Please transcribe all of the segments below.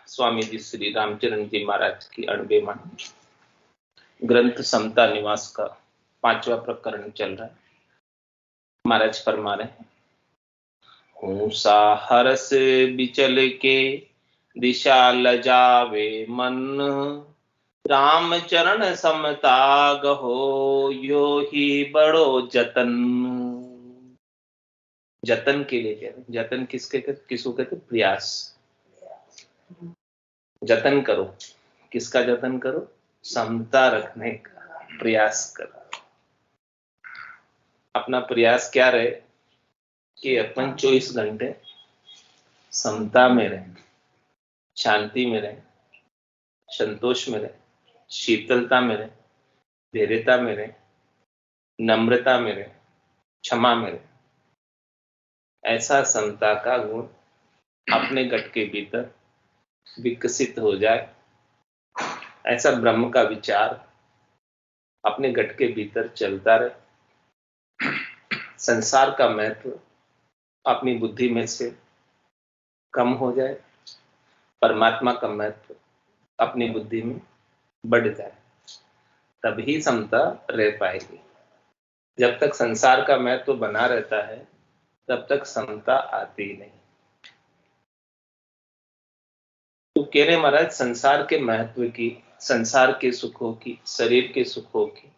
स्वामी जी श्री रामचरण जी महाराज की 98 वाणी ग्रंथ समता निवास का 5वां प्रकरण चल रहा है। महाराज फरमा रहे हैं, हूसा हरस बिचल के दिशा लजावे मन, राम चरण समता गहो यो ही बड़ो जतन। जतन के लिए कह रहे, जतन किसको कहते? प्रयास। जतन करो, किसका जतन करो? समता रखने का प्रयास करो। अपना प्रयास क्या रहे कि अपन 24 घंटे समता में रहें, शांति में रहें, संतोष में रहें, शीतलता में रहें, धैर्यता में रहें, नम्रता में रहें, क्षमा में रहें। ऐसा समता का गुण अपने घट के भीतर विकसित हो जाए, ऐसा ब्रह्म का विचार अपने घट के भीतर चलता रहे, संसार का महत्व अपनी बुद्धि में से कम हो जाए, परमात्मा का महत्व अपनी बुद्धि में बढ़ जाए, तभी समता रह पाएगी। जब तक संसार का महत्व बना रहता है तब तक समता आती नहीं। तो कह रहे महाराज, संसार के महत्व की, संसार के सुखों की, शरीर के सुखों की,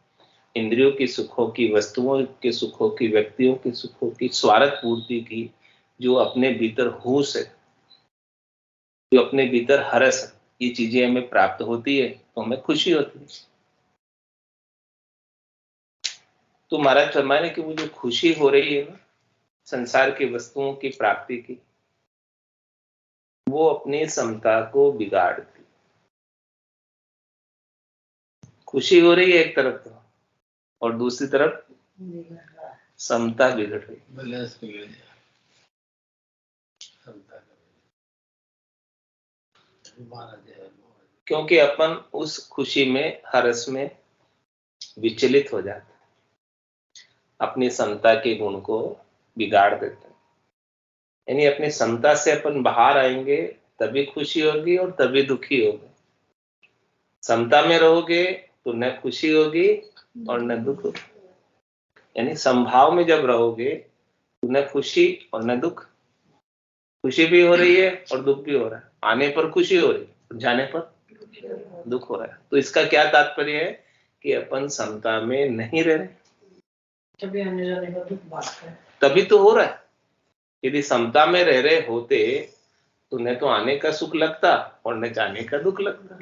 इंद्रियों की सुखों की, वस्तुओं के सुखों की, व्यक्तियों के सुखों की, स्वार्थ पूर्ति की, जो अपने भीतर होश है, जो अपने भीतर हरस है, ये चीजें हमें प्राप्त होती है तो हमें खुशी होती है। तो महाराज फरमाने की वो जो खुशी हो रही है ना संसार की वस्तुओं की प्राप्ति की, वो अपनी समता को बिगाड़ती। खुशी हो रही है एक तरफ तो, और दूसरी तरफ समता बिगड़ रही। क्योंकि अपन उस खुशी में, हरस में विचलित हो जाते, अपनी समता के गुण को बिगाड़ देते। यानी अपनी समता से अपन बाहर आएंगे तभी खुशी होगी और तभी दुखी होगे। समता में रहोगे तो न खुशी होगी और न दुख होगी। यानी समभाव में जब रहोगे तो न खुशी और न दुख। खुशी भी हो रही है और दुख भी हो रहा है। आने पर खुशी हो रही है, जाने पर दुख हो रहा है। तो इसका क्या तात्पर्य है कि अपन समता में नहीं रह रहे, तभी आने जाने का दुख बात है, तभी तो हो रहा है। यदि समता में रह रहे होते तो न तो आने का सुख लगता और न जाने का दुख लगता।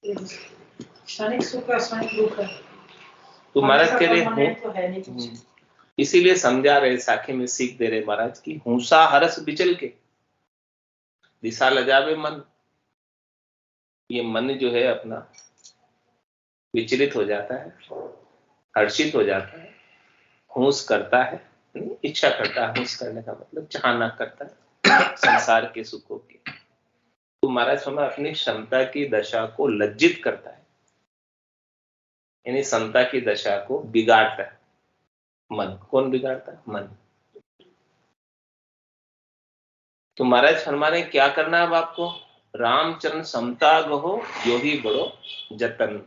क्षणिक सुख और क्षणिक दुख है। तो महाराज कह रहे, इसीलिए समझा रहे, साखी में सीख दे रहे महाराज की, हूसा हरस बिचल के दिशा लजावे मन। ये मन जो है अपना विचलित हो जाता है, हर्षित हो जाता है, हूस करता है, इच्छा करता है। हूस करने का मतलब चाहना करता है संसार के सुखों की। तो महाराज हमें अपनी क्षमता की दशा को लज्जित करता है, यानी समता की दशा को बिगाड़ता है मन। कौन बिगाड़ता है? मन। तो महाराज फरमाने क्या करना है अब आपको? रामचरण समता गहो यो ही बड़ो जतन।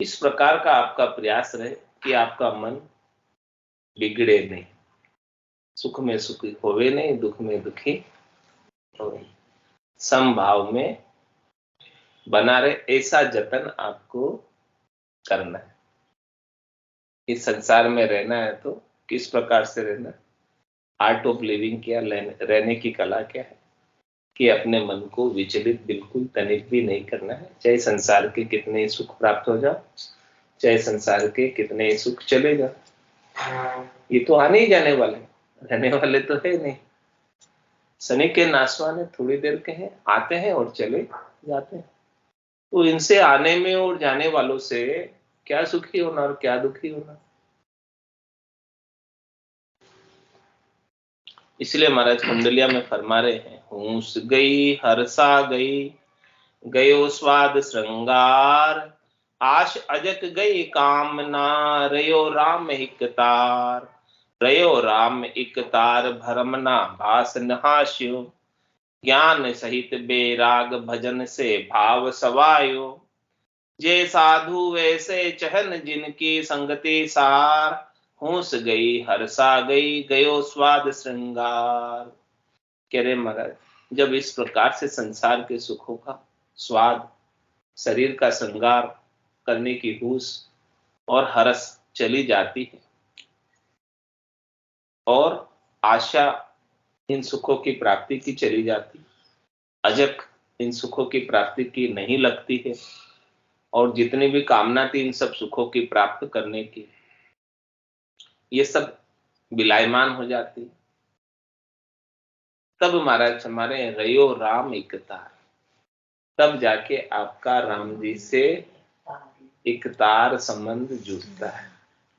इस प्रकार का आपका प्रयास रहे कि आपका मन बिगड़े नहीं, सुख में सुखी होवे नहीं, दुख में दुखी होवे, समभाव में बना रहे, ऐसा जतन आपको करना है। इस संसार में रहना है तो किस प्रकार से रहना? आर्ट ऑफ लिविंग क्या, रहने की कला क्या है कि अपने मन को विचलित बिल्कुल तनिक भी नहीं करना है। चाहे संसार के कितने सुख प्राप्त हो जाओ, चाहे संसार के कितने सुख चले जाओ, ये तो आने ही जाने वाले, रहने वाले तो है नहीं। शनि के नासवाने थोड़ी देर के हैं, आते हैं और चले जाते हैं। तो इनसे आने में और जाने वालों से क्या सुखी होना और क्या दुखी होना। इसलिए महाराज कुंडलिया में फरमा रहे हैं, हूस गई हरसा गई, गयो स्वाद श्रृंगार, आश अजक गई कामना, रयो राम एक तार, रयो राम एक तार, भरमना भास नहास्यो, ज्ञान सहित बेराग भजन से भाव सवायो। जे साधु वैसे चहन जिनकी संगति सार, होश गई हर्षा गई गयो स्वाद श्रृंगार। कह रहे महाराज, जब इस प्रकार से संसार के सुखों का स्वाद, शरीर का श्रृंगार करने की होश और हर्ष चली जाती है और आशा इन सुखों की प्राप्ति की चली जाती, अजक इन सुखों की प्राप्ति की नहीं लगती है, और जितनी भी कामना थी इन सब सुखों की प्राप्त करने की, ये सब विलायमान हो जाती। तब महाराज हमारे रयो राम एक तार, तब जाके आपका राम जी से एक तार संबंध जुड़ता है।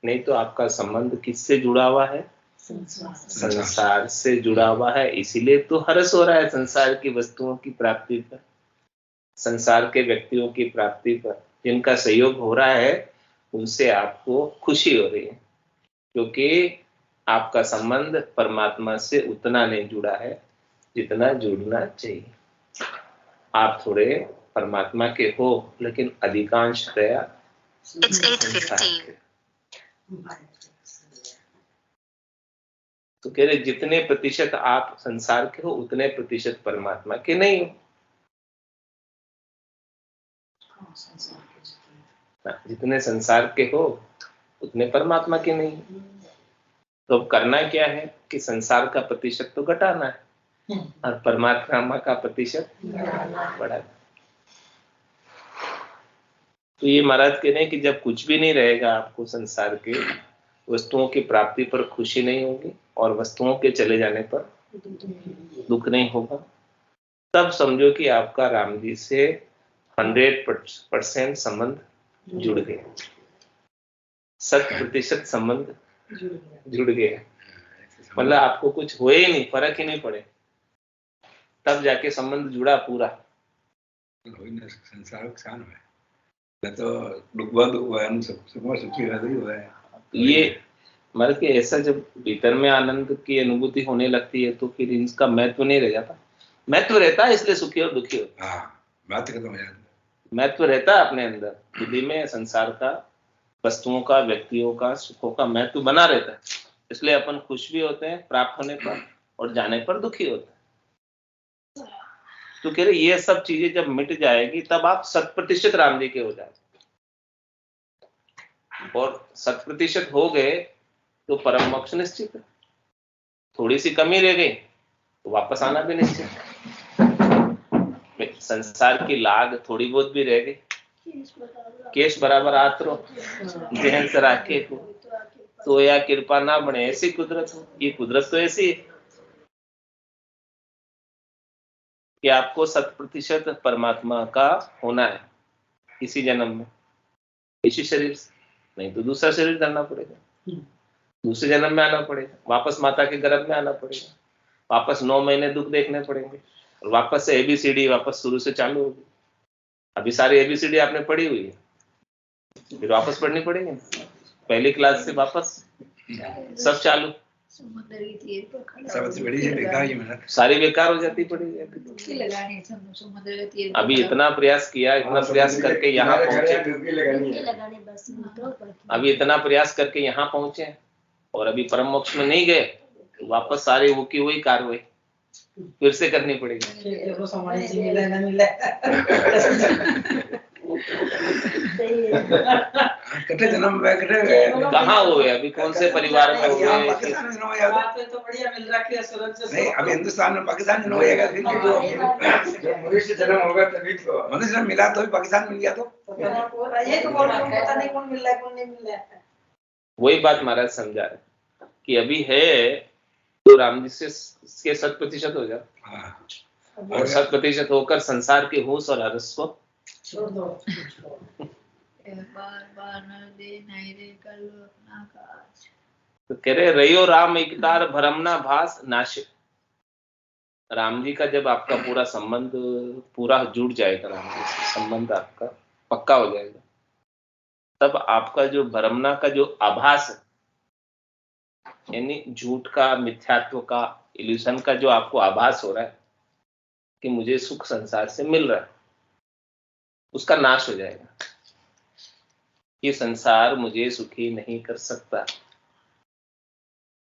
नहीं तो आपका संबंध किससे जुड़ा हुआ है? संसार से जुड़ा हुआ है। इसीलिए तो हर्ष हो रहा है संसार की वस्तुओं की प्राप्ति पर, संसार के व्यक्तियों की प्राप्ति पर। जिनका सहयोग हो रहा है उनसे आपको खुशी हो रही है, क्योंकि आपका संबंध परमात्मा से उतना नहीं जुड़ा है जितना जुड़ना चाहिए। आप थोड़े परमात्मा के हो, लेकिन अधिकांशतया संसार के। तो कह रहे जितने प्रतिशत आप संसार के हो उतने प्रतिशत परमात्मा के नहीं हो। जितने संसार के हो उतने परमात्मा के नहीं। तो अब करना क्या है कि संसार का प्रतिशत तो घटाना है और परमात्मा का प्रतिशत बढ़ाना। तो ये महाराज कह रहे हैं कि जब कुछ भी नहीं रहेगा, आपको संसार के वस्तुओं की प्राप्ति पर खुशी नहीं होगी और वस्तुओं के चले जाने पर दुख नहीं होगा, तब समझो कि आपका राम जी से 100% संबंध जुड़ गया, 100% संबंध जुड़ गया। मतलब आपको कुछ हुए ही नहीं, फर्क ही नहीं पड़े, तब जाके संबंध जुड़ा पूरा। संसार है तो सुखी है। ये मतलब कि ऐसा जब भीतर में आनंद की अनुभूति होने लगती है तो फिर इसका महत्व नहीं रह जाता। महत्व रहता है इसलिए सुखी और दुखी होता है। बात खत्म हो जाती है। महत्व रहता है अपने अंदर, बुद्धि में संसार का, वस्तुओं का, व्यक्तियों का, सुखों का महत्व बना रहता है। इसलिए अपन खुश भी होते हैं प्राप्त होने पर और जाने पर दुखी होते हैं। तो कह रहे ये सब चीजें जब मिट जाएगी तब आप 100% राम जी के हो जाएंगे, और 100% हो गए तो परम मोक्ष निश्चित है। थोड़ी सी कमी रह गई तो वापस आना भी निश्चित है। संसार की लाग थोड़ी बहुत भी रह गई, केश बराबर आतरो जहन से राखे को, तो या कृपा ना बने ऐसी कुदरत हो। ये कुदरत तो ऐसी है कि आपको 100% परमात्मा का होना है इसी जन्म में, इसी शरीर से, नहीं तो दूसरा शरीर धरना पड़ेगा, दूसरे जन्म में आना पड़ेगा, वापस माता के गर्भ में आना पड़ेगा, वापस 9 महीने दुख देखने पड़ेंगे, और वापस से ABCD वापस शुरू से चालू होगी। अभी सारी ABCD आपने पढ़ी हुई है, फिर वापस पढ़नी पड़ेगी, पहली क्लास से वापस सब चालू। सारी बेकार हो जाती पड़ी। अभी इतना प्रयास किया, इतना प्रयास करके यहाँ पहुंचे, अभी इतना प्रयास करके यहाँ पहुंचे और अभी परम मोक्ष में नहीं गए, तो वापस सारी वो की वही कार्रवाई फिर से करनी पड़ेगी। कहाँ हुए अभी, कौन से परिवार में हुए? तो बढ़िया मिल रहा है नहीं, अभी हिंदुस्तान में पाकिस्तान में होएगा, मनुष्य जन्म होगा तभी तो मनुष्य मिला, तो पाकिस्तान मिल गया। तो ये तो बोल रहा हूँ, पता नहीं कौन मिल रहा है कौन नहीं मिल रहा है। वही बात महाराज समझा रहे कि अभी है तो राम जी से 100% हो जाए, और 100% होकर संसार के होश और हर्ष को छोड़ दो। तो कह रहे रहियो राम एक तार भरमना भास नाश। राम जी का जब आपका पूरा संबंध पूरा जुड़ जाएगा, राम जी से संबंध आपका पक्का हो जाएगा, तब आपका जो भरमना का जो आभास है, यानी झूठ का, मिथ्यात्व का, इल्यूशन का जो आपको आभास हो रहा है, कि मुझे सुख संसार से मिल रहा है, उसका नाश हो जाएगा। ये संसार मुझे सुखी नहीं कर सकता।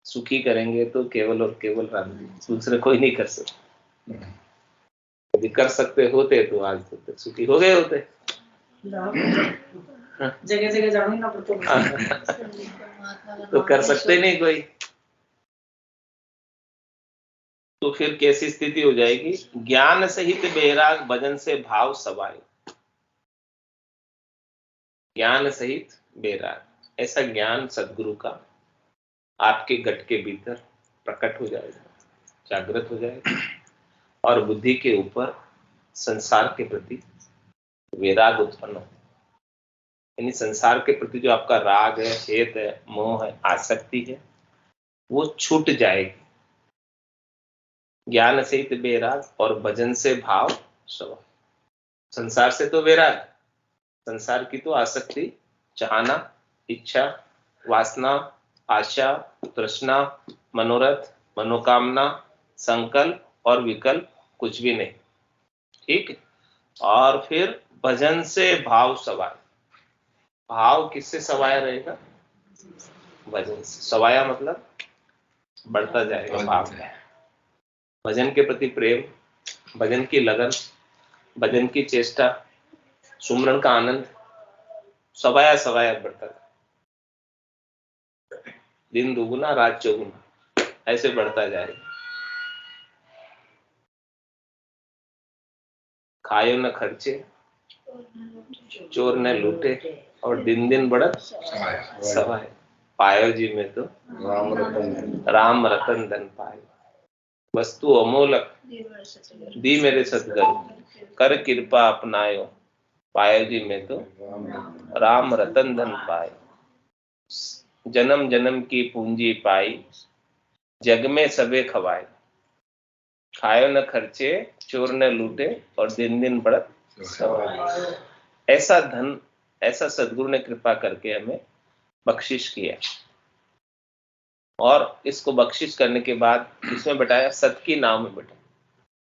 सुखी करेंगे तो केवल और केवल राम जी, दूसरे कोई नहीं कर सकता। यदि कर सकते होते तो आज तक सुखी हो गए होते। जगह जगह जाऊंगी ना तो कर सकते नहीं कोई। तो फिर कैसी स्थिति हो जाएगी? ज्ञान सहित बैराग भजन से भाव समाये। ज्ञान सहित बैराग, ऐसा ज्ञान सदगुरु का आपके गट के भीतर प्रकट हो जाएगा, जागृत हो जाएगा, और बुद्धि के ऊपर संसार के प्रति वैराग उत्पन्न हो। यानी संसार के प्रति जो आपका राग है, हेत है, मोह है, आसक्ति है, वो छूट जाएगी। ज्ञान सहित बैराग और भजन से भाव समाये। संसार से तो वैराग, संसार की तो आसक्ति, चाहना, इच्छा, वासना, आशा, तृष्णा, मनोरथ, मनोकामना, संकल्प और विकल्प कुछ भी नहीं। ठीक। और फिर भजन से भाव सवाया। भाव किससे सवाया रहेगा? भजन से। सवाया मतलब बढ़ता जाएगा भाव। भजन के प्रति प्रेम, भजन की लगन, भजन की चेष्टा, सुमरन का आनंद सवाया सवाया बढ़ता है। दिन दुगुना रात चौगुना ऐसे बढ़ता जाएगा। खायो न खर्चे, चोर न लूटे, और दिन दिन बढ़त सवाए। पायो जी में तो राम रतन धन पाए। वस्तु अमोलक दी मेरे सतगुरु, कर कृपा अपनायो। पायो जी में तो राम रतन धन पाए। जन्म जन्म की पूंजी पाई, जग में सबे खवाए। खायो न खर्चे, चोर न लूटे, और दिन दिन बढ़त सवाए। ऐसा धन, ऐसा सदगुरु ने कृपा करके हमें बख्शिश किया। और इसको बख्शिश करने के बाद इसमें बैठाया, सत की नाव में बैठा।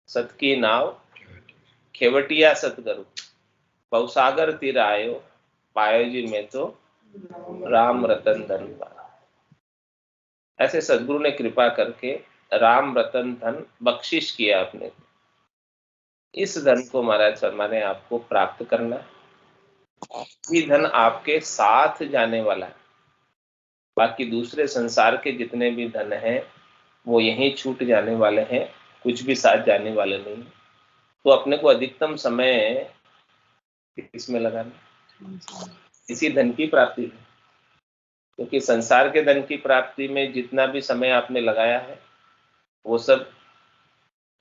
सत की नाव खेवटिया सतगुरु, भवसागर तीर आयो। पायो जी में तो राम रतन धन पायो। ऐसे सदगुरु ने कृपा करके राम रतन धन बख्शिश किया अपने। इस धन को महाराज शर्मा ने आपको प्राप्त करना। ये धन आपके साथ जाने वाला है। बाकी दूसरे संसार के जितने भी धन हैं वो यहीं छूट जाने वाले हैं, कुछ भी साथ जाने वाले नहीं। तो अपने को अधिकतम समय इसमें लगाना, इसी धन की प्राप्ति में। क्योंकि संसार के धन की प्राप्ति में जितना भी समय आपने लगाया है वो सब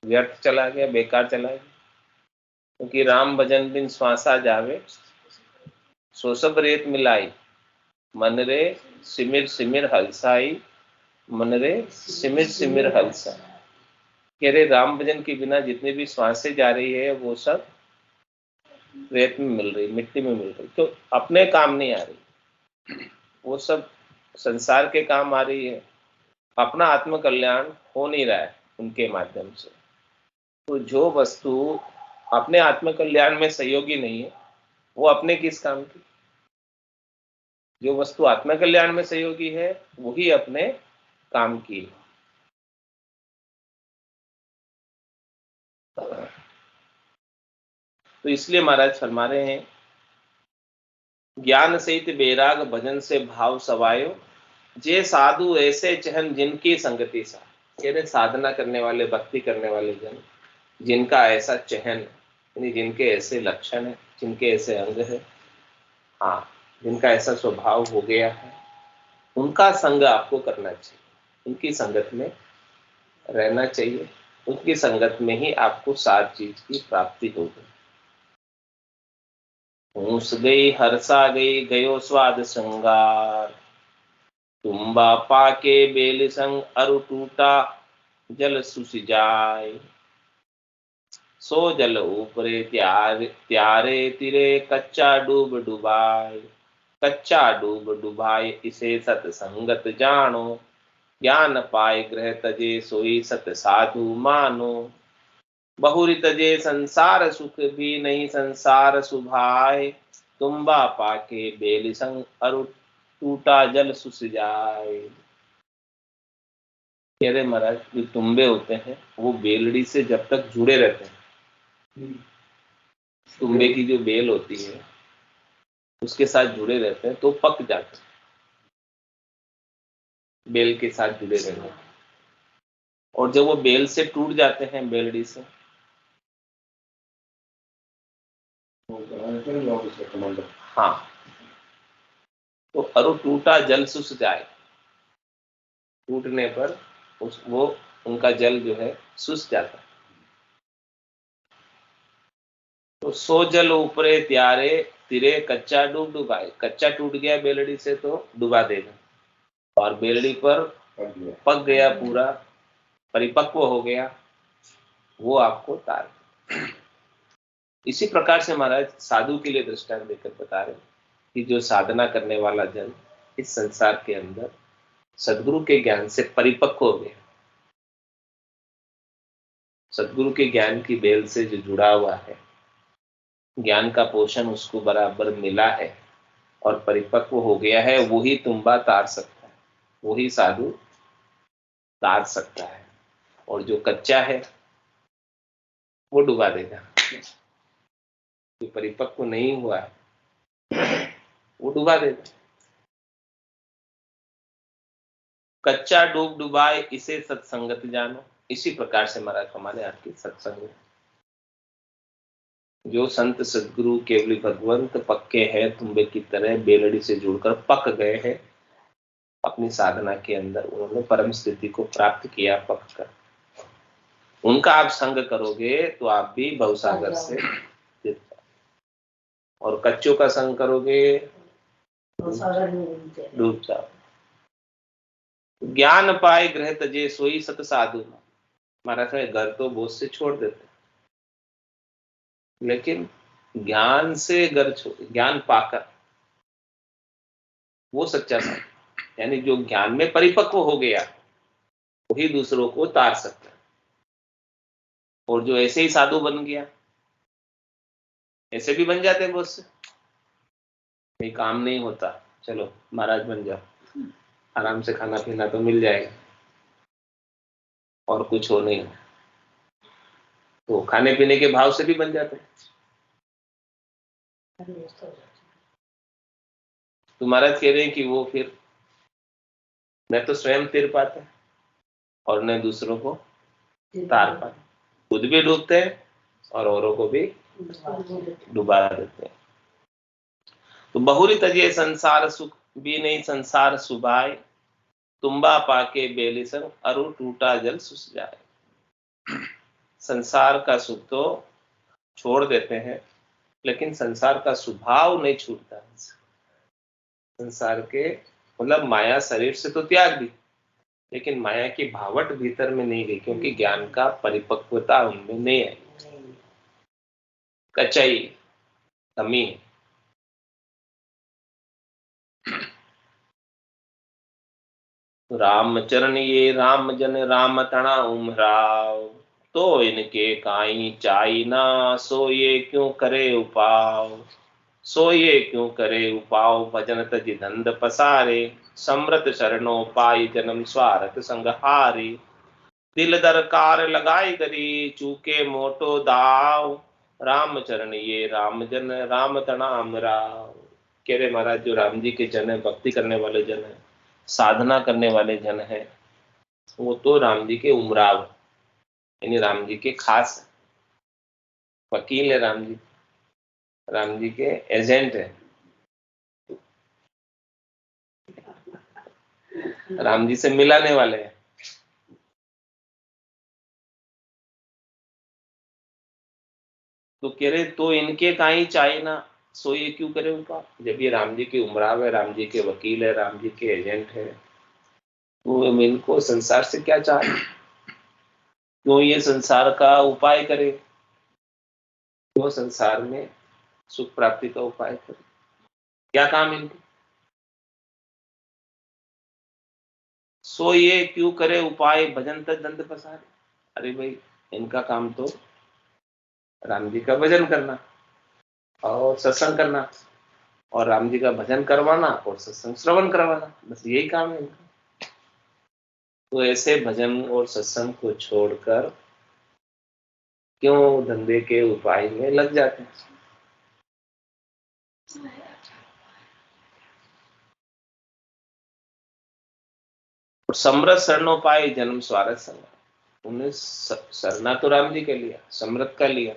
व्यर्थ चला गया, बेकार चला गया। क्योंकि राम भजन बिन श्वासा जावे, सो सब रेत मिलाई। मन रे सिमिर सिमिर हलसाई, मन रे सिमिर सिमिर हलसा। कह रहे राम भजन के बिना जितनी भी श्वासें जा रही है वो सब रेत में मिल रही, मिट्टी में मिल रही, तो अपने काम नहीं आ रही, वो सब संसार के काम आ रही है। अपना आत्म कल्याण हो नहीं रहा है उनके माध्यम से। तो जो वस्तु अपने आत्म कल्याण में सहयोगी नहीं है वो अपने किस काम की? जो वस्तु आत्म कल्याण में सहयोगी है वही अपने काम की है। तो इसलिए महाराज फरमा रहे हैं, ज्ञान सहित बैराग भजन से भाव सवायो। जे साधु ऐसे चहन जिनकी संगति सा। कह रहे साधना करने वाले, भक्ति करने वाले जन, जिनका ऐसा चहन, यानी जिनके ऐसे लक्षण है, जिनके ऐसे अंग है, हाँ, जिनका ऐसा स्वभाव हो गया है, उनका संग आपको करना चाहिए, उनकी संगत में रहना चाहिए। उनकी संगत में ही आपको सात चीज की प्राप्ति होगी। ऊस गई हर्षा गई, गयो स्वाद श्रृंगार। तुम्बा पाके बेल संग अरु टूटा, जल सुसि जाय। सो जल ऊपरे त्यारे तिरे, कच्चा डूब डुबाय। कच्चा डूब डुबाय इसे सतसंगत जानो। ज्ञान पाए ग्रह तजे, सोई सत साधु मानो। बहुरी तजे संसार सुख भी नहीं संसार सुभाए, तुम्बा पाके बेल संग अरु टूटा जल सुस जाए। कह रहे महाराज जो तुम्बे होते हैं वो बेलड़ी से जब तक जुड़े रहते हैं, तुम्बे की जो बेल होती है उसके साथ जुड़े रहते हैं तो पक जाते हैं, बेल के साथ जुड़े रहते हैं। और जब वो बेल से टूट जाते हैं, बेलड़ी से, हाँ, तो अरु टूटा जल सुस जाए, टूटने पर वो उनका जल जो है सुस जाता है। तो सो जल ऊपरे त्यारे तिरे कच्चा डूब डुबाए, कच्चा टूट गया बेलड़ी से तो डुबा देगा, और बेलड़ी पर पक गया पूरा परिपक्व हो गया वो आपको तार। इसी प्रकार से महाराज साधु के लिए दृष्टांत देकर बता रहे कि जो साधना करने वाला जन इस संसार के अंदर सदगुरु के ज्ञान से परिपक्व हो गया, सदगुरु के ज्ञान की बेल से जो जुड़ा हुआ है, ज्ञान का पोषण उसको बराबर मिला है और परिपक्व हो गया है, वही तुम्बा तार सकता है, वही साधु तार सकता है। और जो कच्चा है वो डुबा देगा, जो परिपक्व नहीं हुआ है वो डुबा देगा। कच्चा डूब डुबाए इसे सत्संगत जानो। इसी प्रकार से महाराज हमारे आपकी सत्संग है, जो संत सदगुरु केवली भगवंत पक्के हैं, तुम्बे की तरह बेलड़ी से जुड़कर पक गए हैं अपनी साधना के अंदर, उन्होंने परम स्थिति को प्राप्त किया पक कर। उनका आप संग करोगे तो आप भी भवसागर से, और कच्चों का संग करोगे डूब जाओ। ज्ञान पाए ग्रह तजे सोई सत साधु। महाराज में घर तो बहुत से छोड़ देते, लेकिन ज्ञान से घर ज्ञान पाकर वो सच्चा साधु, यानी जो ज्ञान में परिपक्व हो गया वही दूसरों को तार सकता है। और जो ऐसे ही साधु बन गया, ऐसे भी बन जाते हैं बहुत से, कोई काम नहीं होता चलो महाराज बन जाओ, आराम से खाना पीना तो मिल जाएगा और कुछ हो नहीं, तो खाने पीने के भाव से भी बन जाते हैं। तो महाराज कह रहे हैं कि वो फिर न तो स्वयं तिर पाते और न दूसरों को तार पाते, खुद भी डूबते हैं और औरों को भी डुबा देते हैं। तो बहुरी तजे संसार सुख भी नहीं संसार सुभाए, तुम्बा पाके बेली संग अरु टूटा जल सुस जाए। संसार का सुख तो छोड़ देते हैं, लेकिन संसार का स्वभाव नहीं छूटता। संसार के मतलब माया शरीर से तो त्याग दी, लेकिन माया की भावट भीतर में नहीं गई, क्योंकि ज्ञान का परिपक्वता उनमें नहीं आई, कच्चाई कमी है। राम चरण ये राम जन राम तना उमराव, तो इनके काई चाई ना सो ये क्यों करे उपाव, सो ये क्यों करे उपाव भजन तज धंध पसारे, समृत शरणों पाई जन्म स्वार्थ संगहारी, दिल दरकार लगाई गरी चूके मोटो दाव, राम चरण ये राम जन राम तना अमराव। कह रहे महाराज जो राम जी के जन है, भक्ति करने वाले जन है, साधना करने वाले जन है, वो तो राम जी के उमराव, यानी राम जी के खास वकील है, राम जी के एजेंट है, राम जी से मिलाने वाले हैं। तो कह रहे तो इनके काई चाहे ना सो ये क्यों करे उनका, जब ये राम जी के उमराव है, राम जी के वकील है, राम जी के एजेंट है, तो इनको संसार से क्या चाहे, क्यों ये संसार का उपाय करे, क्यों संसार में सुख प्राप्ति का उपाय करे, क्या काम इनके। सो ये क्यों करे उपाय भजन तक दंड पसारे। अरे भाई इनका काम तो राम जी का भजन करना और सत्संग करना, और राम जी का भजन करवाना और सत्संग श्रवण करवाना, बस यही काम है इनका। तो ऐसे भजन और सत्संग को छोड़कर क्यों धंधे के उपाय में लग जाते हैं। और समृत शरणोपाय जन्म स्वार्थ संग, उन्हें सरना तो राम जी के लिया, समृत का लिया,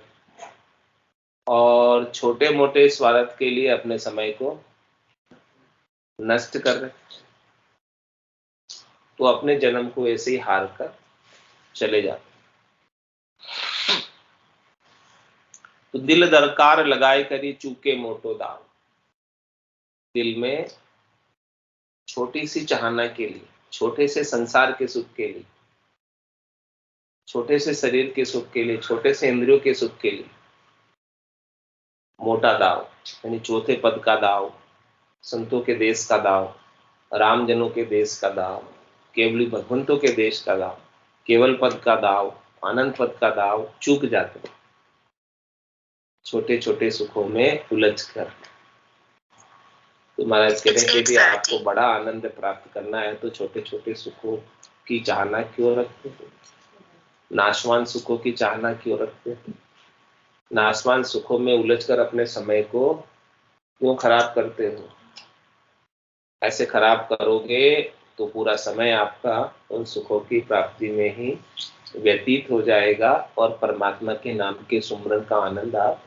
और छोटे मोटे स्वार्थ के लिए अपने समय को नष्ट कर रहे, तो अपने जन्म को ऐसे ही हार कर चले जाते। तो दिल दरकार लगाए करी चूके मोटो दाव, दिल में छोटी सी चाहना के लिए, छोटे से संसार के सुख के लिए, छोटे से शरीर के सुख के लिए, छोटे से इंद्रियों के सुख के लिए मोटा दाव, यानी चौथे पद का दाव, संतों के देश का दाव, रामजनों के देश का दाव, केवली भगवंतों के देश का दाव, केवल पद का दाव, आनंद पद का दाव चूक जाते हैं छोटे छोटे सुखों में उलझ कर। तो महाराज कहते हैं कि यदि आपको बड़ा आनंद प्राप्त करना है तो छोटे छोटे सुखों की चाहना क्यों रखते हो, नाशवान सुखों की चाहना क्यों रखते हो, नाशवान सुखों में उलझकर अपने समय को क्यों खराब करते हो। ऐसे खराब करोगे तो पूरा समय आपका उन सुखों की प्राप्ति में ही व्यतीत हो जाएगा और परमात्मा के नाम के सुमरन का आनंद आप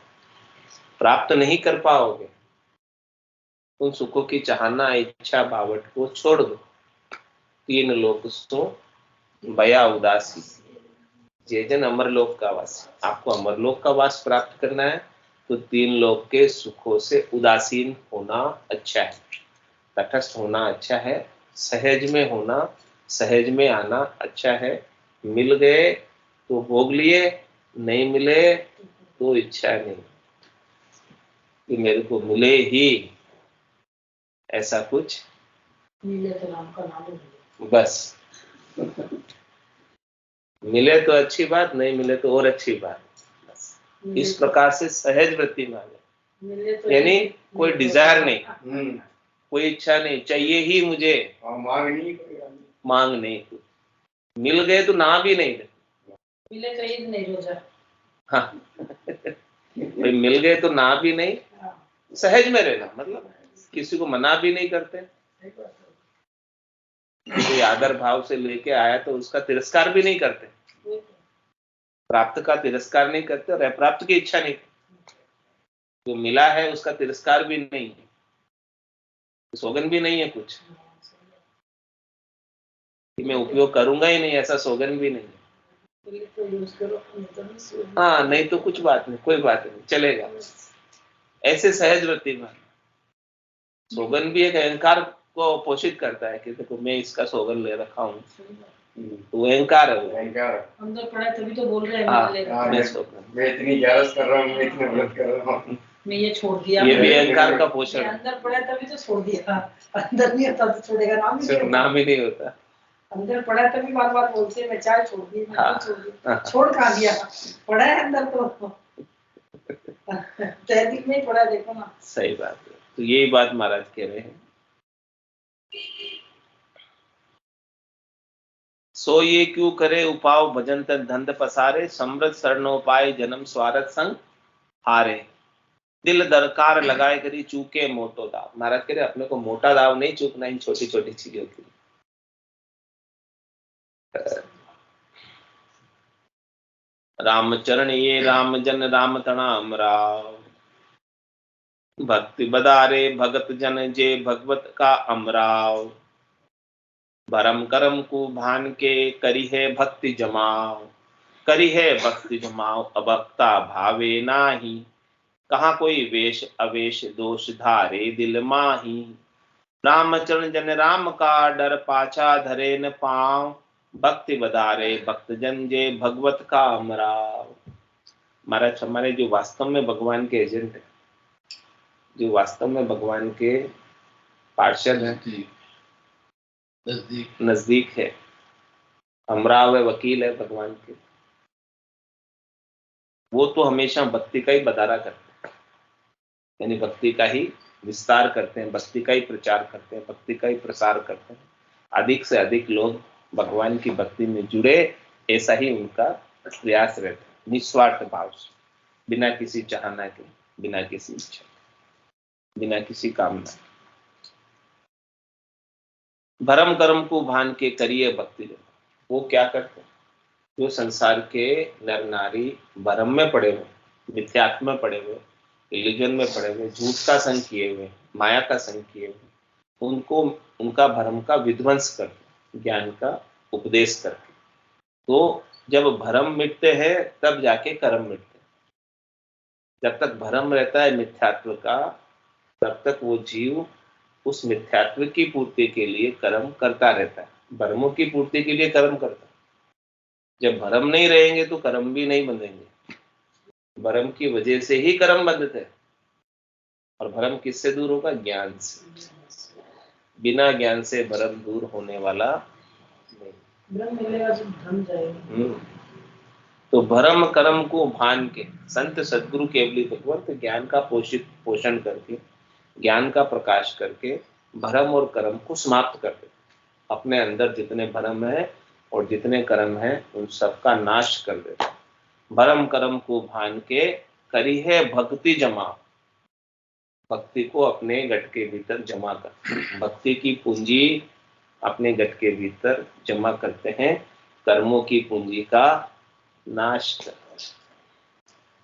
प्राप्त नहीं कर पाओगे। उन सुखों की चाहना इच्छा बावट को छोड़ दो। तीन लोक सो बया उदासी, जे जन अमरलोक का वास। आपको अमरलोक का वास प्राप्त करना है तो तीन लोक के सुखों से उदासीन होना अच्छा है, तटस्थ होना अच्छा है, सहज में होना, सहज में आना अच्छा है। मिल गए तो भोग लिए, नहीं मिले तो इच्छा नहीं कि मेरे को मिले ही, ऐसा कुछ मिले तो राम का नाम बस। मिले तो अच्छी बात, नहीं मिले तो और अच्छी बात, इस प्रकार से सहज वृत्ति मांगे, तो यानी कोई डिजायर नहीं, कोई इच्छा नहीं, चाहिए ही मुझे, मांग नहीं। मिल गए तो ना भी नहीं दे, मिले तो ईद नहीं रोजा। हाँ भाई मिल गए तो ना भी नहीं, सहज में रहना, मतलब किसी को मना भी नहीं करते। कोई आदर भाव से लेके आया तो उसका तिरस्कार भी नहीं करते, प्राप्त का तिरस्कार नहीं करते और अप्राप्त की इच्छा नहीं करते। जो मिला है उसका तिरस्कार भी नहीं है, सौगन भी नहीं है कुछ कि मैं उपयोग करूंगा ही नहीं, ऐसा सौगन भी नहीं है। हाँ नहीं तो कुछ बात नहीं, कोई बात नहीं, चलेगा। ऐसे सहज वृत्ति में सौगन भी एक अहंकार को पोषित करता है कि देखो मैं इसका सौगन ले रखा हूँ, तो अहंकार है, अंदर पड़ा तभी तो बोल रहे हैं मैं इतनी ग्यारस कर रहा हूँ, मैं इतने व्रत कर रहा हूँ, मैं ये छोड़ दिया, ये भी अहंकार का पोषण है। अंदर पड़ा तभी तो छोड़ दिया, अंदर नहीं होता तो छोड़ेगा नाम ही नहीं होता। अंदर पड़ा तभी बार बार बोलते मैं चाय छोड़ दी, मैं छोड़ दी, छोड़ कहाँ दिया, पड़ा है अंदर तो तहदीक में पड़ा, देखो ना। सही बात है, तो यही बात महाराज कह रहे हैं। सो ये क्यों करे उपाव भजन तक धंध पसारे, समृत शरणोपाय जन्म स्वार्थ संग हारे, दिल दरकार लगाए करी चूके मोटो दाव। महाराज कह रहे अपने को मोटा दाव नहीं चूकना इन छोटी छोटी चीजों के लिए। रामचरण ये राम जन राम तणाम राव, भक्ति बदारे भगत जन जे भगवत का अमराव, भरम करम को भान के करी है भक्ति जमाव, करी है भक्ति जमाव अभक्ता भावे नाही, कहाँ कोई वेश अवेश दोष धारे दिल माही, रामचरण जन राम का डर पाछा धरे न पाँव, भक्ति बदारे भक्त जन जे भगवत का अमराव। महाराज हमारे जो वास्तव में भगवान के एजेंट है, जो वास्तव में भगवान के पार्षद है, नजदीक है, अमराव है, वकील है भगवान के, वो तो हमेशा भक्ति का ही बदारा करते हैं, यानी भक्ति का ही विस्तार करते हैं, भक्ति का ही प्रचार करते हैं, भक्ति का ही प्रसार करते हैं। अधिक से अधिक लोग भगवान की भक्ति में जुड़े, ऐसा ही उनका प्रयास रहता है, निस्वार्थ भाव से, बिना किसी चाहना के, बिना किसी इच्छा, बिना किसी कामना। भरम कर्म को भान के करिए भक्ति। वो क्या करते हैं? जो संसार के नर नारी भरम में पड़े हुए, मिथ्यात्व में पड़े हुए, इल्यूजन में पड़े हुए, झूठ का संग किए हुए, माया का संग किए हुए, उनको उनका भरम का विध्वंस करके, ज्ञान का उपदेश करके। तो जब भरम मिटते हैं तब जाके कर्म मिटते हैं। जब तक भरम रहता है मिथ्यात्व का, तब तक वो जीव उस मिथ्यात्व की पूर्ति के लिए कर्म करता रहता है, भरमों की पूर्ति के लिए कर्म करता है। जब भरम नहीं रहेंगे तो कर्म भी नहीं बंधेंगे। भरम की वजह से ही कर्म बंधते हैं, और भरम किससे दूर होगा? ज्ञान से। बिना ज्ञान से भरम दूर होने वाला नहीं। तो भरम कर्म को भान के संत सदगुरु केवली भगवंत ज्ञान का पोषण करके, ज्ञान का प्रकाश करके भरम और कर्म को समाप्त कर देते। अपने अंदर जितने भरम है और जितने कर्म है उन सबका नाश कर देते। भरम कर्म को भान के करी है भक्ति जमा। भक्ति को अपने गट के भीतर जमा कर, भक्ति की पूंजी अपने गट के भीतर जमा करते हैं, कर्मों की पूंजी का नाश करते हैं।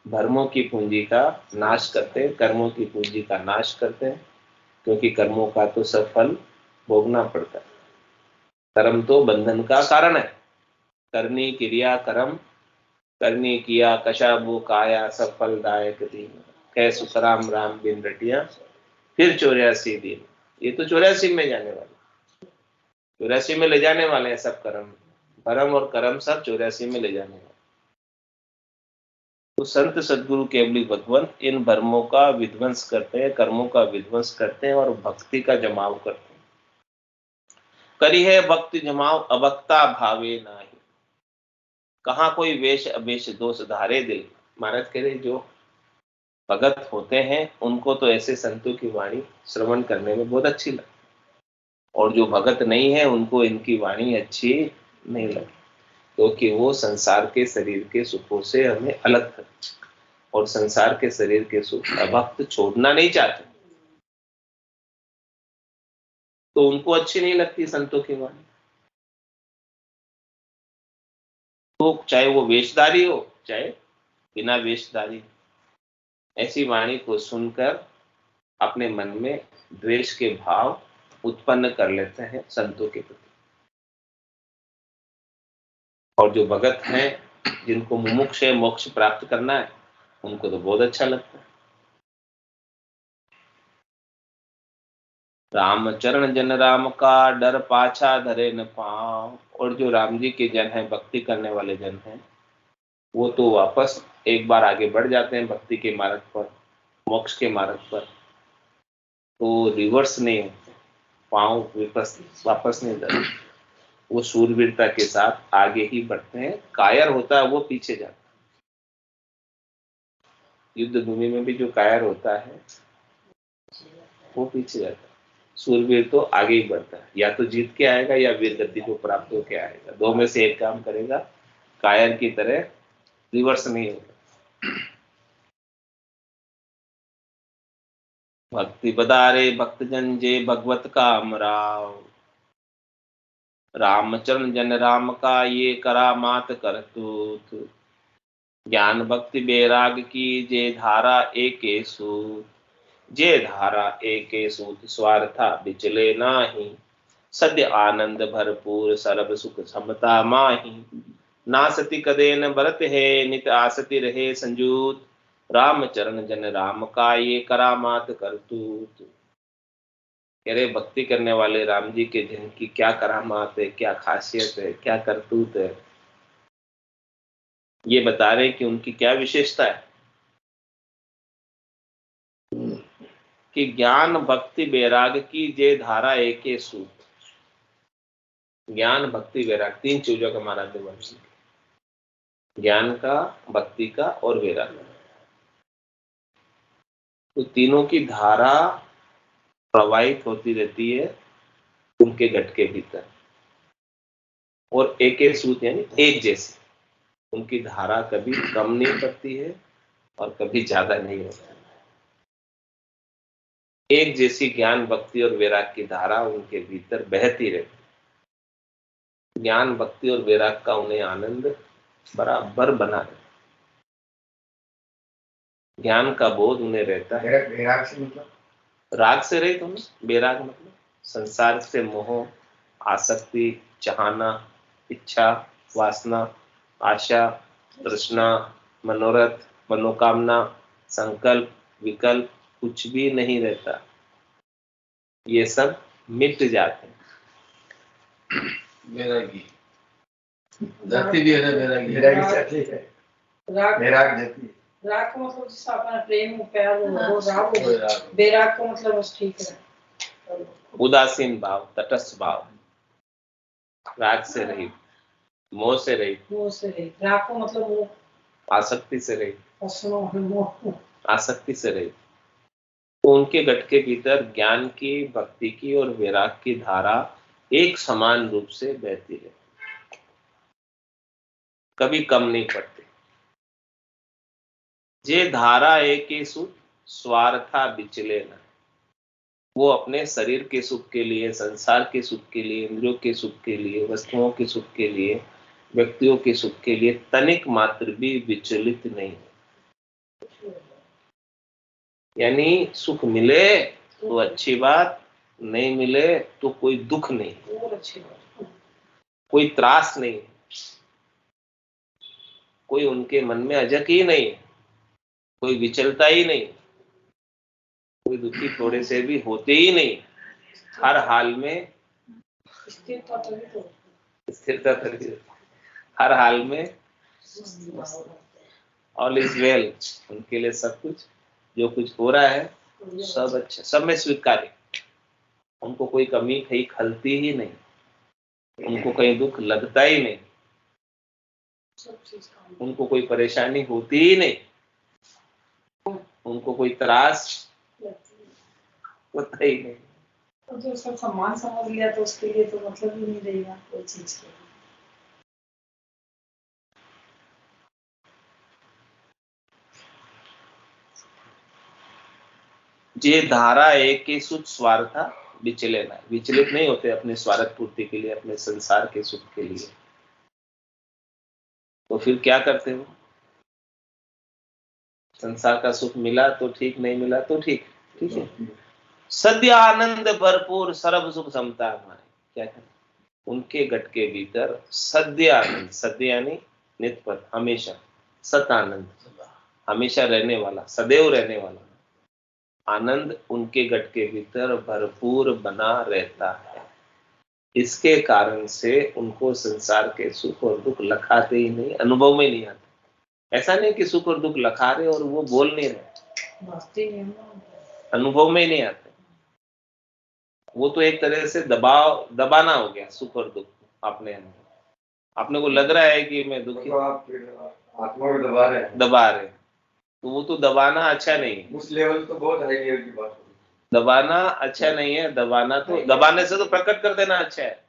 भरमों की पूंजी का नाश करते हैं, कर्मों की पूंजी का नाश करते हैं, क्योंकि कर्मों का तो सब फल भोगना पड़ता है। कर्म तो बंधन का कारण है। करनी क्रिया कर्म, करनी किया कशाबू काया, सब फलदायक दीन, कै सुखराम राम बिन रटिया, फिर 84 दिन। ये तो 84 में जाने वाले, 84 में ले जाने वाले हैं सब कर्म, भरम और कर्म सब 84 में ले जाने वाले। तो संत सदगुरु केवली भगवंत इन भरमों का विध्वंस करते हैं, कर्मों का विध्वंस करते हैं और भक्ति का जमाव करते हैं। करी है भक्ति जमाव अभक्ता भावे नाही, कहाँ कोई वेश अवेश दोष धारे दिल। महाराज कह रहे जो भगत होते हैं उनको तो ऐसे संतों की वाणी श्रवण करने में बहुत अच्छी लगती, और जो भगत नहीं है उनको इनकी वाणी अच्छी नहीं लगती, क्योंकि वो संसार के शरीर के सुखों से हमें अलग करते, और संसार के शरीर के सुख अभक्त छोड़ना नहीं चाहते, तो उनको अच्छी नहीं लगती संतों की वाणी। तो चाहे वो वेशधारी हो चाहे बिना वेशधारी, ऐसी वाणी को सुनकर अपने मन में द्वेष के भाव उत्पन्न कर लेते हैं संतों के प्रति। और जो भगत हैं जिनको मुमुक्ष है, मोक्ष प्राप्त करना है, उनको तो बहुत अच्छा लगता है। रामचरण जन राम का डर पाछा धरे न पाँव। और जो राम जी के जन हैं, भक्ति करने वाले जन हैं, वो तो वापस एक बार आगे बढ़ जाते हैं भक्ति के मार्ग पर, मोक्ष के मार्ग पर, तो रिवर्स नहीं होते, पाँव वापस नहीं जाते, वो शूरवीरता के साथ आगे ही बढ़ते हैं। कायर होता है वो पीछे जाता है। युद्ध भूमि में भी जो कायर होता है वो पीछे जाता है, शूरवीर तो आगे ही बढ़ता है, या तो जीत के आएगा या वीर गद्दी को प्राप्त होके आएगा, दो में से एक काम करेगा। कायर की तरह रिवर्स नहीं होगा। भक्ति बदारे भक्त जन जे भगवत का अमराव, रामचरण जन राम का ये करा मात करतूत, ज्ञान भक्ति बैराग की जे धारा एके सूत, जे धारा एके सूत स्वार्था बिचले नाही, सद्य आनंद भरपूर सरब सुख समता माही, नासति कदे न बरत है नित आसति रहे संजूत, रामचरण जन राम का ये करामात करतूत। कह रहे भक्ति करने वाले राम जी के जन की क्या करामात है, क्या खासियत है, क्या करतूत है, ये बता रहे कि उनकी क्या विशेषता है। कि ज्ञान भक्ति बैराग की जे धारा एके सूत, ज्ञान भक्ति वैराग तीन चीजों का माना देव। ज्ञान का, भक्ति का और वैराग्य का। तो तीनों की धारा प्रवाहित होती रहती है उनके घट के भीतर, और एक एक सूत यानी एक जैसी उनकी धारा कभी कम नहीं पड़ती है और कभी ज्यादा नहीं होता। एक जैसी ज्ञान, भक्ति और वैराग की धारा उनके भीतर बहती रहती। ज्ञान, भक्ति और वैराग का उन्हें आनंद बराबर बना रहता। ज्ञान का बोध उन्हें रहता है। वैराग से मतलब राग से रहित होना, वैराग मतलब संसार से मोह, आसक्ति, चाहना, इच्छा, वासना, आशा, तृष्णा, मनोरथ, मनोकामना, संकल्प, विकल्प कुछ भी नहीं रहता। ये सब मिट जाते हैं। वैरागी जाति भी है ना, वैरागी जाति है, वैराग जाति। राग का मतलब जिससे अपना प्रेम प्यार वो राग हो। वैराग का मतलब बस ठीक है, उदासीन भाव, तटस्थ भाव, राग से रहित, मोह से रहित। मोह से रहित। राग का मतलब वो आसक्ति से रहित, आसक्ति से रहित। तो उनके घट के भीतर ज्ञान की, भक्ति की और वैराग की धारा एक समान रूप से बहती है, कभी कम नहीं पड़ती। जे धारा एक ही सुख स्वार्था बिचले न। वो अपने शरीर के सुख के लिए, संसार के सुख के लिए, इंद्रियों के सुख के लिए, वस्तुओं के सुख के लिए, व्यक्तियों के सुख के लिए तनिक मात्र भी विचलित नहीं। यानी सुख मिले तो अच्छी बात, नहीं मिले तो कोई दुख नहीं, कोई त्रास नहीं, कोई उनके मन में अजक ही नहीं, कोई विचलता ही नहीं, कोई दुखी थोड़े से भी होते ही नहीं। हर हाल में स्थिरता तभी, हर हाल में ऑल इज वेल। उनके लिए सब कुछ, जो कुछ हो रहा है सब अच्छा, सब में स्वीकार्य। उनको कोई कमी कहीं खलती ही नहीं, उनको कहीं दुख लगता ही नहीं, उनको कोई परेशानी होती ही नहीं, उनको कोई त्रास होता ही नहीं। तो जो सब सम्मान समझ लिया तो उसके लिए तो मतलब ही नहीं रहेगा कोई चीज के। जे धारा एक के सुख स्वार्था विचले ना, विचलित नहीं होते अपने स्वार्थ पूर्ति के लिए, अपने संसार के सुख के लिए। तो फिर क्या करते हो? संसार का सुख मिला तो ठीक, नहीं मिला तो ठीक, ठीक है। सद्य आनंद भरपूर सर्व सुख समता हमारे, क्या करें? उनके घट के भीतर सद्य आनंद, सद्य यानी नित्यपद, हमेशा, सत आनंद, हमेशा रहने वाला, सदैव रहने वाला आनंद उनके घट के भीतर भरपूर बना रहता है। इसके कारण से उनको संसार के सुख और दुख लखाते ही नहीं, अनुभव में नहीं आते। ऐसा नहीं कि सुख और दुख लखा रहे और वो बोल नहीं रहे, अनुभव में ही नहीं आते। वो तो एक तरह से दबाना हो गया सुख और दुख अपने अंदर। अपने को लग रहा है कि मैं दुखी, आत्मा को दबा रहे, तो वो तो दबाना अच्छा नहीं है। उस लेवल तो बहुत हाई लेवल की बात है। दबाना अच्छा नहीं है। दबाना तो, दबाने से तो प्रकट कर देना अच्छा है।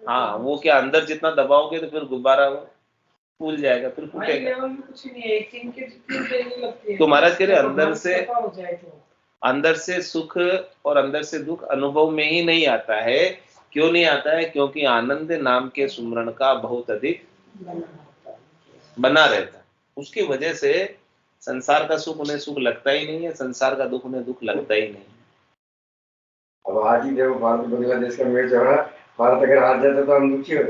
हाँ, वो क्या अंदर जितना दबाओगे तो फिर गुब्बारा फूल जाएगा, फिर फूटेगा। तो महाराज कह रहे अंदर से सुख और अंदर से दुख अनुभव में ही नहीं आता है। क्यों नहीं आता है? क्योंकि आनंद नाम के सुमरण का बहुत अधिक बना रहता है। उसकी वजह से संसार का सुख उन्हें सुख लगता ही नहीं है, संसार का दुख उन्हें दुख लगता ही नहीं। अब आज ही देखो भारत बांग्लादेश का मैच हो रहा, भारत अगर हार जाता तो हम दुखी हो।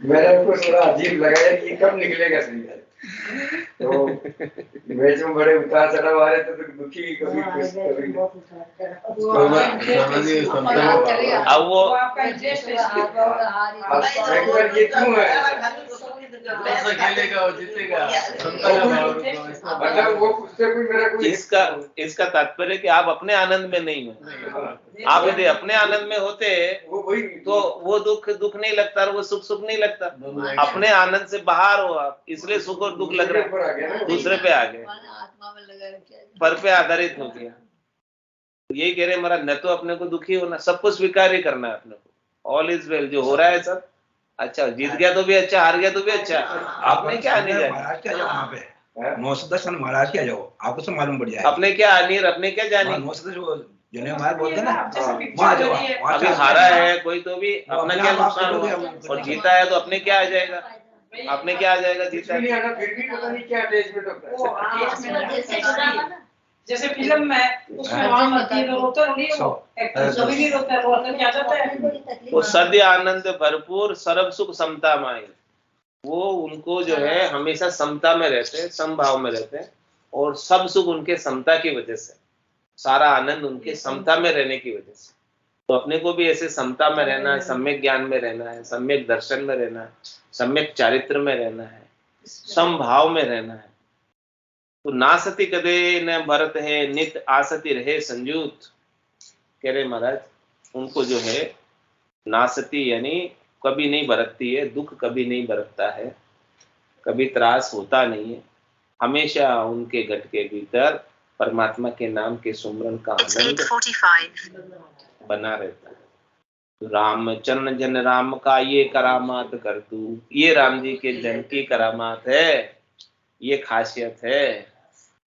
मेरे को थोड़ा अजीब लगा कि ये कब निकलेगा सही है। तो मैच में बड़े उतार चढ़ाव आ रहे थे तो दुखी कभी खुश कभी अब वो ये क्यों है खेलेगा और जीतेगा मतलब वो उससे कोई मेरा कोई इसका तात्पर्य कि आप अपने आनंद में नहीं हो। आप यदि अपने आनंद में होते तो वो दुख नहीं लगता और वो सुख नहीं लगता। अपने आनंद से बाहर हो आप, इसलिए सुख और दुख लग रहा है, दूसरे पे आ गए, पर पे आधारित हो गया। यही कह रहे महाराज, न तो अपने को दुखी होना, सब कुछ स्वीकार ही करना है अपने को। ऑल इज वेल, जो हो रहा है सब अच्छा, जीत गया तो भी अच्छा, हार गया तो भी अच्छा। आपने क्या आनी है महाराज क्या जाओ वहाँ पे 910 महाराज क्या जाओ, आपको सब मालूम पड़ जाए। अपने क्या आनी है, अपने क्या जानी। 910 जिन्हें हमारे बोलते ना वहाँ जाओ, अभी हारा है कोई तो भी अपना क्या नुकसान होगा, और जीता है तो अपने क्या आ जाएगा, अपने क्या आ जाएगा, जीता है फिर भी पता नहीं क्या अटैचमेंट होता है। जैसे फिल्म में उसमें वहां मतीन रोता नहीं है, वो एक्टर कभी नहीं रोता है, वो अंदर क्या जाता है। वो सद्य आनंद भरपूर सर्व सुख समता माई, वो उनको जो है हमेशा समता में रहते हैं, समभाव में रहते हैं, और सब सुख उनके समता की वजह से, सारा आनंद उनके समता में रहने की वजह से। तो अपने को भी ऐसे समता में रहना है, सम्यक ज्ञान में रहना है, सम्यक दर्शन में रहना है, सम्यक चारित्र में रहना है, समभाव में रहना है। तो नासती कदे न भरत है, नित आसती रहे संजूत, कह रहे महाराज उनको जो है नासती यानी कभी नहीं बरतती है, दुख कभी नहीं बरतता है, कभी त्रास होता नहीं है, हमेशा उनके घट के भीतर परमात्मा के नाम के सुमरन का आनंद बना रहता है। तो राम चरण जन राम का ये करामात कर तू, ये राम जी के जन की करामात है, ये खासियत है,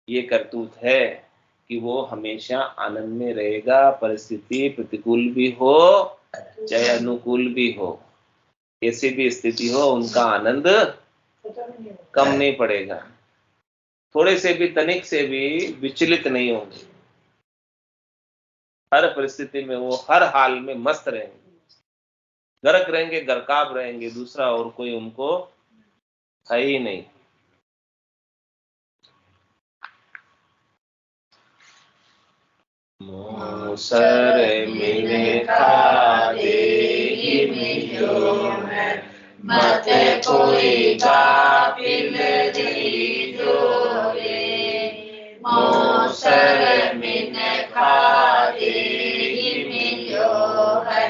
ये करतूत है कि वो हमेशा आनंद में रहेगा, परिस्थिति प्रतिकूल भी हो चाहे अनुकूल भी हो, कैसी भी स्थिति हो उनका आनंद कम नहीं पड़ेगा, थोड़े से भी तनिक से भी विचलित नहीं होंगे, हर परिस्थिति में वो हर हाल में मस्त रहेंगे, गर्क रहेंगे, गरकाब रहेंगे, दूसरा और कोई उनको है ही नहीं। मोसर मिले खादे मिलो है, मत कोई गाफिल दीजो रे। मोसर मिल खादे मिलो है,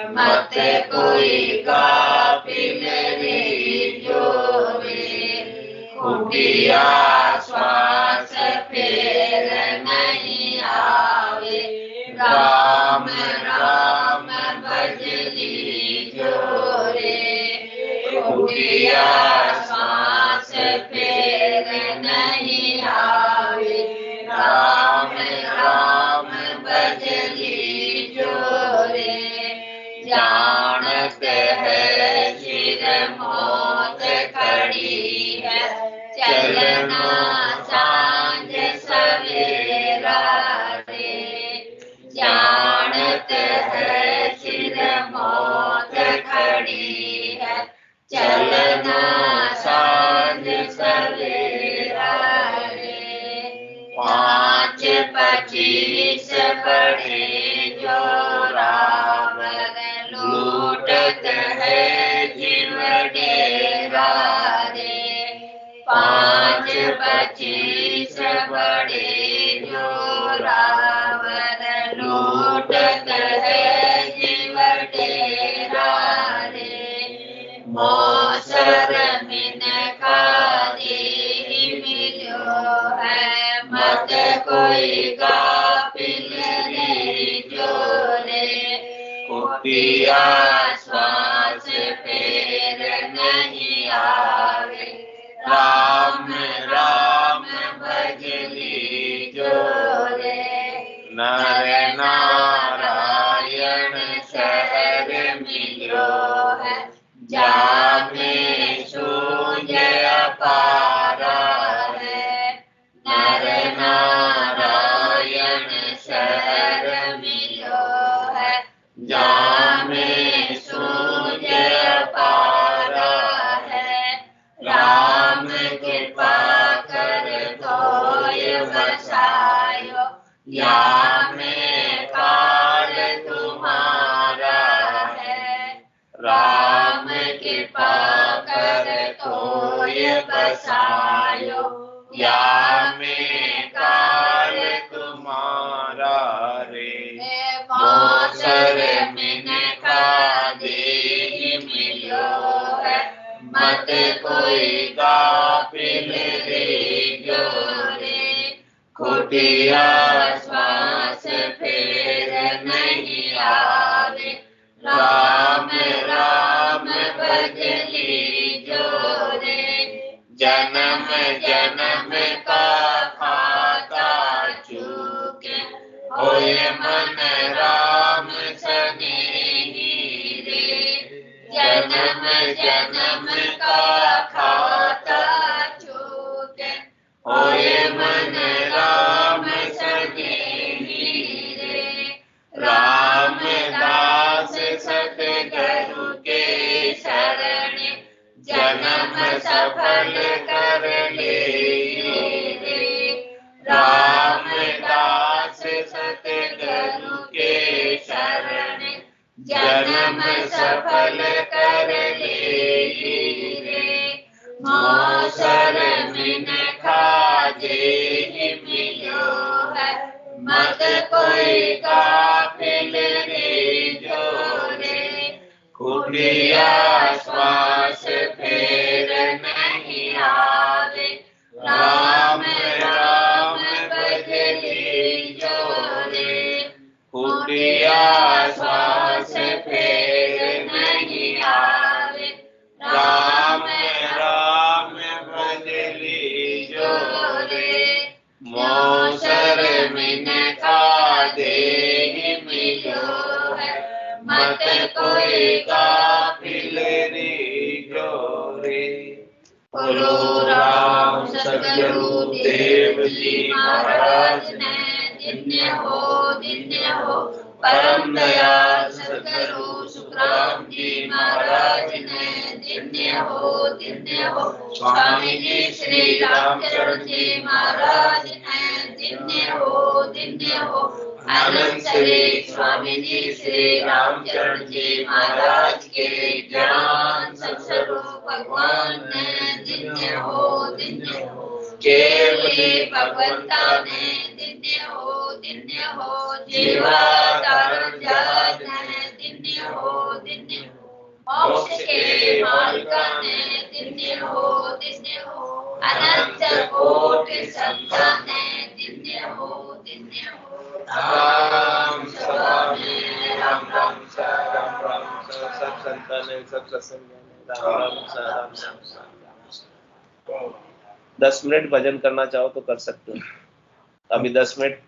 मत कोई गाफिल दीजो रे। कुटिया श्वास फेर नहीं आवे, राम राम भजली जोरे। कुटिया श्वास फेर नहीं आवे, राम राम भजली जोरे। जानते है सिर मौत खड़ी है, चलना सांझ सवेरा रे। जानते है सिर मौत खड़ी है, चलना सांझ सवेरा रे। 5-25 पड़े जो रावण, लूटत है जीव डेरा रे। 5-25 बड़े जो रावण, लूटत है जीव डेरा रे। मोसर मिन खादे मिलो है, मत कोई गाफिल दीजो रे। कुटिया श्वास फेर नहीं आवे, राम राम भजली जोरे। नर नारायण शहर मिलो है, जामे सूझ अपारा है। नर नारायण शहर मिलो है, जामे सूझ अपारा है। राम कृपा बसायो, या में काल तुम्हारा रे। मौसर मिनका देहि मिलो है, मत कोई गाफिल रीजो रे। कुटिया श्वास फेर नहीं आवे, राम राम भज लीजो रे। जन्म जन्म का खाता चूके, होए मन राम सनेही रे। जन्म जन्म का खाता चूके, होए मन राम सनेही रे। रामदास सतगुरु के शरण, जन्म सफल कर ले रे। रामदास सतगुरु के शरण, जन्म सफल कर ले रे। मौसर मिनखा देहि मिलो है, मत कोई गाफिल रीजो रे। कुटिया श्वास फेर नहीं आवे, राम राम भज लीजो रे। कुटिया श्वास फेर नहीं आवे, राम राम भज लीजो रे। मौसर मिनका देहि मिलो है, मत कोई गाफिल रीजो रे। बोलो राम सतगुरु देव जी महाराज ने धन्य हो परम दयाल सतगुरु सुखराम जी महाराज ने धन्य हो स्वामी जी श्री रामचरण जी महाराज ने धन्य हो अनंत श्री स्वामी जी श्री रामचरण जी महाराज के ज्ञान सत्स्वरूप भगवान ने धन्य हो केवली भगवंता ने धन्य हो जीवाधारण जहाज ने धन्य हो मोक्ष के मार्गा ने धन्य हो अनंत कोटि संता ने धन्य हो राम सभा में राम सब संता ने सब सत्संग राम 10 मिनट भजन करना चाहो तो कर सकते हो। अभी 10 मिनट